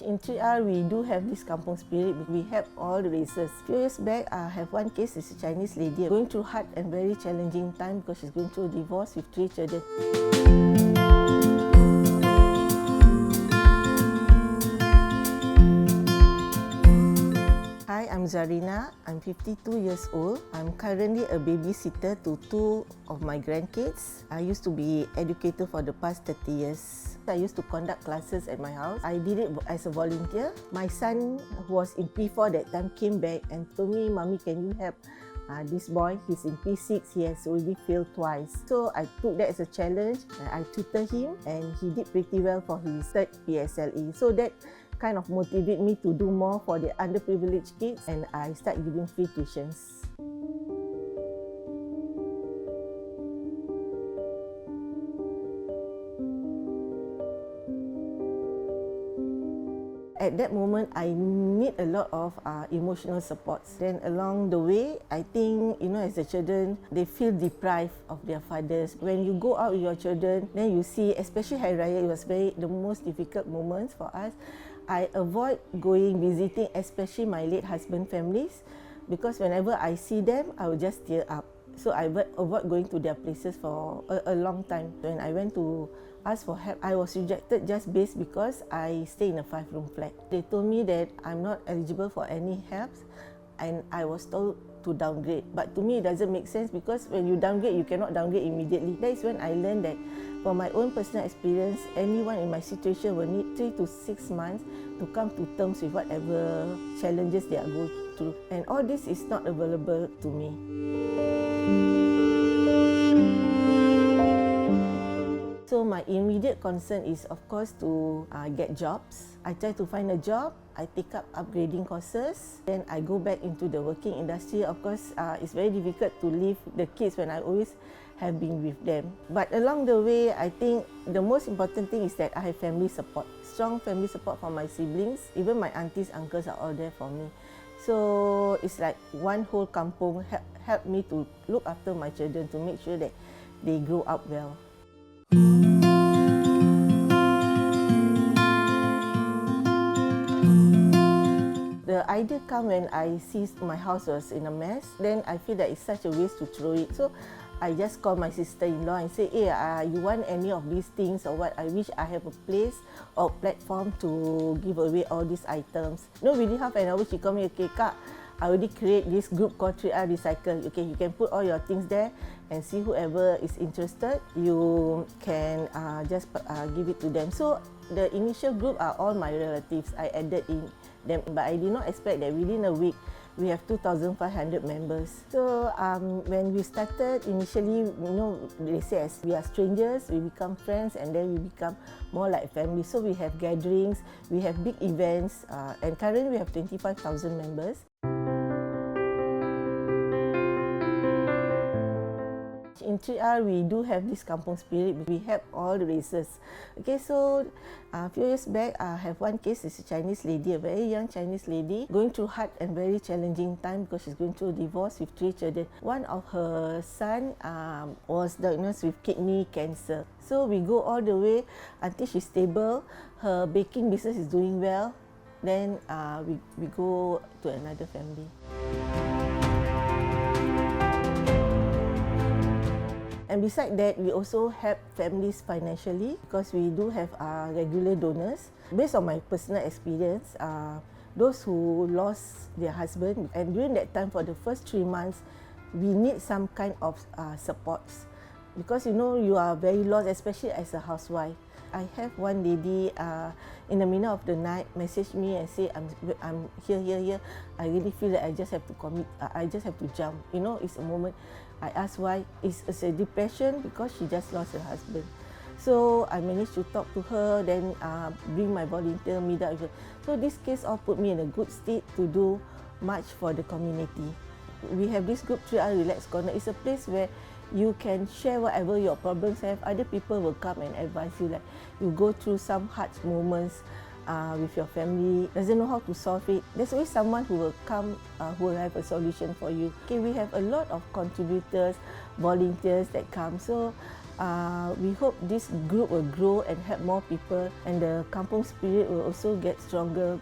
In 3R, we do have this Kampong spirit. We help all the races. A few years back, I have one case. It's a Chinese lady going through hard and very challenging time because she's going through a divorce with 3 children. Hi, I'm Zarina. I'm 52 years old. I'm currently a babysitter to 2 of my grandkids. I used to be educator for the past 30 years. I used to conduct classes at my house. I did it as a volunteer. My son, who was in P4 that time, came back and told me, "Mommy, can you help this boy? He's in P6. He has already failed twice." So I took that as a challenge. I tutored him and he did pretty well for his 3rd PSLE. So that kind of motivated me to do more for the underprivileged kids, and I start giving free tuitions. At that moment, I need a lot of emotional support. Then along the way, I think, as the children, they feel deprived of their fathers. When you go out with your children, then you see, especially Hari Raya, it was the most difficult moments for us. I avoid visiting, especially my late husband families, because whenever I see them, I will just tear up. So I avoid going to their places for a long time. When I went to ask for help, I was rejected just based because I stay in a 5-room flat. They told me that I'm not eligible for any help, and I was told to downgrade. But to me, it doesn't make sense because when you downgrade, you cannot downgrade immediately. That is when I learned that from my own personal experience, anyone in my situation will need 3 to 6 months to come to terms with whatever challenges they are going through. And all this is not available to me. So my immediate concern is, of course, to get jobs. I try to find a job. I take up upgrading courses. Then I go back into the working industry. Of course, it's very difficult to leave the kids when I always have been with them. But along the way, I think the most important thing is that I have family support. Strong family support from my siblings. Even my aunties, uncles are all there for me. So it's like one whole kampong help me to look after my children, to make sure that they grow up well. The idea comes when I see my house was in a mess. Then I feel that it's such a waste to throw it. So I just call my sister-in-law and say, "Hey, you want any of these things or what? I wish I have a place or platform to give away all these items." Within half an hour, she called me, "Okay, Kak, I already create this group called 3R Recycle. Okay, you can put all your things there and see whoever is interested, you can just give it to them." So the initial group are all my relatives. I added in them, but I did not expect that within a week we have 2,500 members. So when we started initially, they say as we are strangers, we become friends, and then we become more like family. So we have gatherings, we have big events, and currently we have 25,000 members. In 3R, we do have this Kampong spirit. We help all the races. Okay, so a few years back, I have one case. It's a Chinese lady, a very young Chinese lady, going through hard and very challenging time because she's going through a divorce with 3 children. One of her son was diagnosed with kidney cancer. So we go all the way until she's stable. Her baking business is doing well. Then we go to another family. And besides that, we also help families financially because we do have regular donors. Based on my personal experience, those who lost their husband, and during that time for the first 3 months, we need some kind of supports because you are very lost, especially as a housewife. I have one lady in the middle of the night message me and say, I'm here. I really feel that I just have to commit. I just have to jump. It's a moment. I asked why. It's a depression because she just lost her husband. So I managed to talk to her, then bring my volunteer, meet up with her. So this case all put me in a good state to do much for the community. We have this group 3R Relax Corner. It's a place where you can share whatever your problems have. Other people will come and advise you. Like you go through some hard moments with your family, doesn't know how to solve it. There's always someone who will come, who will have a solution for you. Okay, we have a lot of contributors, volunteers that come. So We hope this group will grow and help more people, and the Kampong spirit will also get stronger.